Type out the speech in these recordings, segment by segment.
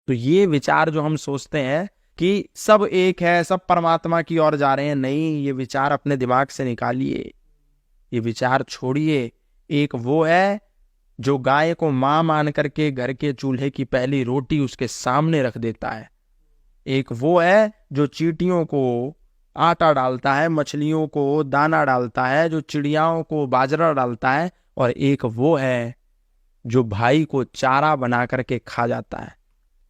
तो ये विचार जो हम सोचते हैं कि सब एक है, सब परमात्मा की ओर जा रहे हैं, नहीं, ये विचार अपने दिमाग से निकालिए, ये विचार छोड़िए। एक वो है जो गाय को मां मान करके घर के चूल्हे की पहली रोटी उसके सामने रख देता है। एक वो है जो चींटियों को आटा डालता है, मछलियों को दाना डालता है, जो चिड़ियाओं को बाजरा डालता है। और एक वो है जो भाई को चारा बना करके खा जाता है।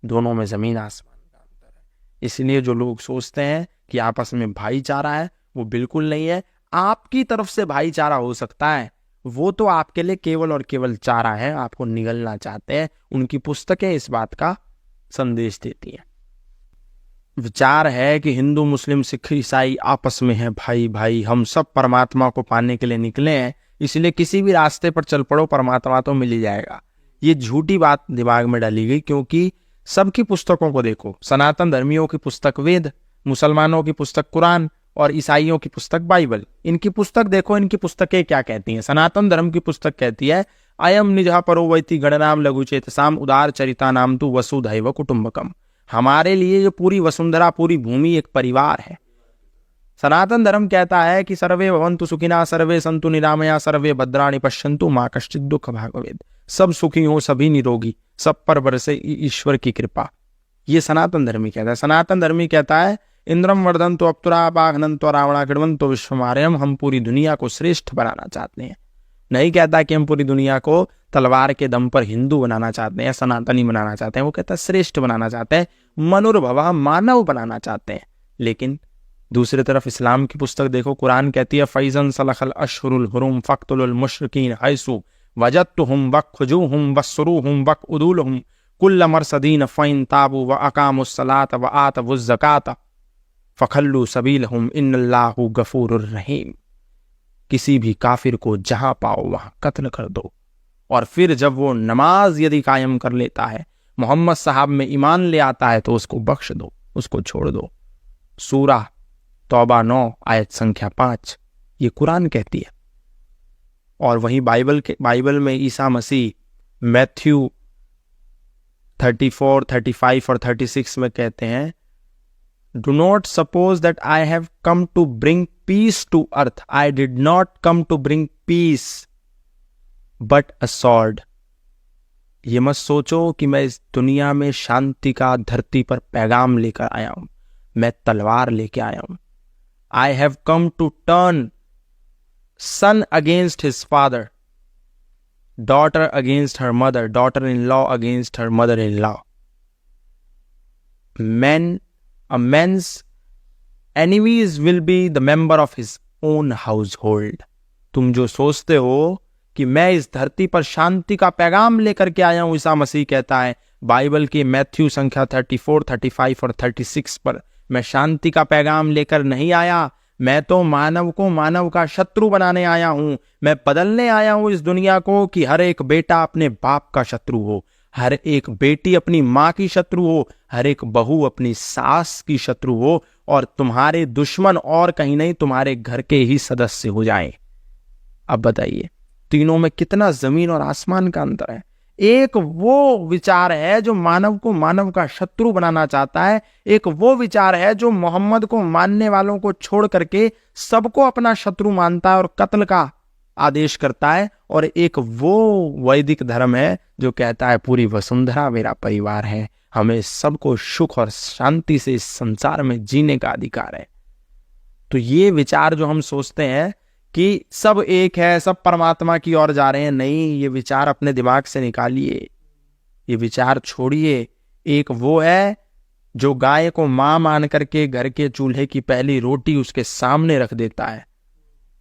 दोनों में जमीन आसमान का अंतर है। इसलिए जो लोग सोचते हैं कि आपस में भाईचारा है, वो बिल्कुल नहीं है। आपकी तरफ से भाईचारा हो सकता है, वो तो आपके लिए केवल और केवल चारा है, आपको निगलना चाहते हैं। उनकी पुस्तकें इस बात का संदेश देती हैं। विचार है कि हिंदू मुस्लिम सिख ईसाई आपस में है भाई भाई, हम सब परमात्मा को पाने के लिए निकले हैं, इसलिए किसी भी रास्ते पर चल पड़ो, परमात्मा तो मिल ही जाएगा। ये झूठी बात दिमाग में डाली गई, क्योंकि सबकी पुस्तकों को देखो, सनातन धर्मियों की पुस्तक वेद, मुसलमानों की पुस्तक कुरान और ईसाइयों की पुस्तक बाइबल। इनकी पुस्तक देखो, इनकी पुस्तकें क्या कहती हैं। सनातन धर्म की पुस्तक कहती है अयम निजः परो वैति गणनाम लघुचेतसाम उदार चरिता नाम तु वसुधैव कुटुंबकम। हमारे लिए जो पूरी वसुंधरा, पूरी भूमि एक परिवार है। सनातन धर्म कहता है कि सर्वे भवन्तु सुखिना सर्वे सन्तु निरामया सर्वे भद्राणि पश्यन्तु मां कश्चित् दुःख भाग भवेत्। सब सुखी हो, सभी निरोगी, सब पर बरसे ईश्वर की कृपा। ये सनातन धर्मी कहता है। सनातन धर्मी कहता है इंद्रम वर्धन्तु अप्सरा बाघनन्तो रावणा कृण्वन्तो विश्वमार्यम। हम पूरी दुनिया को श्रेष्ठ बनाना चाहते हैं। नहीं कहता कि हम पूरी दुनिया को तलवार के दम पर हिंदू बनाना चाहते हैं, सनातनी बनाना चाहते हैं। वो कहता है श्रेष्ठ बनाना चाहते हैं, मनुर्भवा, मानव बनाना चाहते हैं। लेकिन दूसरी तरफ इस्लाम की पुस्तक देखो, कुरान कहती है फैजन सलखल अशहुरुल हुरुम फक्तुलुल मुशरिकीन हैसु वजदतुहुम वखजुहुम वस्सुरुहुम वकउदुलहुम कुल्ल मरसदीन फइन ताबू व अकामुस सलात व आतवुज ज़कात फखल्लू सबीलहुम इन्नल्लाहु गफूरुर रहीम। किसी भी काफिर को जहां पाओ वहां कत्ल कर दो, और फिर जब वो नमाज यदि कायम कर लेता है, मोहम्मद साहब में ईमान ले आता है, तो उसको बख्श दो, उसको छोड़ दो। सूरा तौबा 9 आयत संख्या 5 ये कुरान कहती है। और वहीं बाइबल में ईसा मसीह मैथ्यू 34, 35 और 36 में कहते हैं Do not suppose that I have come to bring peace to earth. I did not come to bring peace, but a sword. ये मत सोचो कि मैं इस दुनिया में शांति का धरती पर पैगाम लेकर आया हूं, मैं तलवार लेके आया हूं। I have come to turn son against his father, daughter against her mother, daughter-in-law against her mother-in-law. A man's enemies will be the member of his own household. तुम जो सोचते हो कि मैं इस धरती पर शांति का पैगाम लेकर के आया हूं, ईसा मसीह कहता है बाइबल के मैथ्यू संख्या 34, 35 और 36 पर, मैं शांति का पैगाम लेकर नहीं आया, मैं तो मानव को मानव का शत्रु बनाने आया हूं। मैं बदलने आया हूं इस दुनिया को कि हर एक बेटा अपने बाप का शत्रु हो, हर एक बेटी अपनी माँ की शत्रु हो, हर एक बहू अपनी सास की शत्रु हो, और तुम्हारे दुश्मन और कहीं नहीं, तुम्हारे घर के ही सदस्य हो जाएं। अब बताइए, तीनों में कितना जमीन और आसमान का अंतर है। एक वो विचार है जो मानव को मानव का शत्रु बनाना चाहता है, एक वो विचार है जो मोहम्मद को मानने वालों को छोड़ करके सबको अपना शत्रु मानता है और कत्ल का आदेश करता है, और एक वो वैदिक धर्म है जो कहता है पूरी वसुंधरा मेरा परिवार है, हमें सबको सुख और शांति से इस संसार में जीने का अधिकार है। तो ये विचार जो हम सोचते हैं कि सब एक है, सब परमात्मा की ओर जा रहे हैं, नहीं, ये विचार अपने दिमाग से निकालिए, ये विचार छोड़िए। एक वो है जो गाय को मां मान करके घर के चूल्हे की पहली रोटी उसके सामने रख देता है।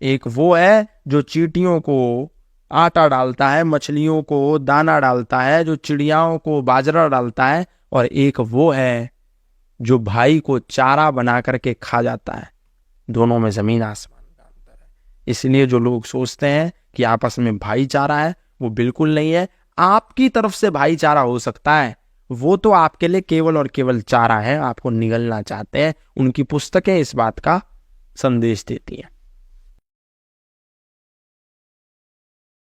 एक वो है जो चींटियों को आटा डालता है, मछलियों को दाना डालता है, जो चिड़ियाओं को बाजरा डालता है, और एक वो है जो भाई को चारा बना करके खा जाता है। दोनों में जमीन आसमान का अंतर है। इसलिए जो लोग सोचते हैं कि आपस में भाईचारा है, वो बिल्कुल नहीं है। आपकी तरफ से भाईचारा हो सकता है, वो तो आपके लिए केवल और केवल चारा है, आपको निगलना चाहते हैं। उनकी पुस्तकें इस बात का संदेश देती हैं।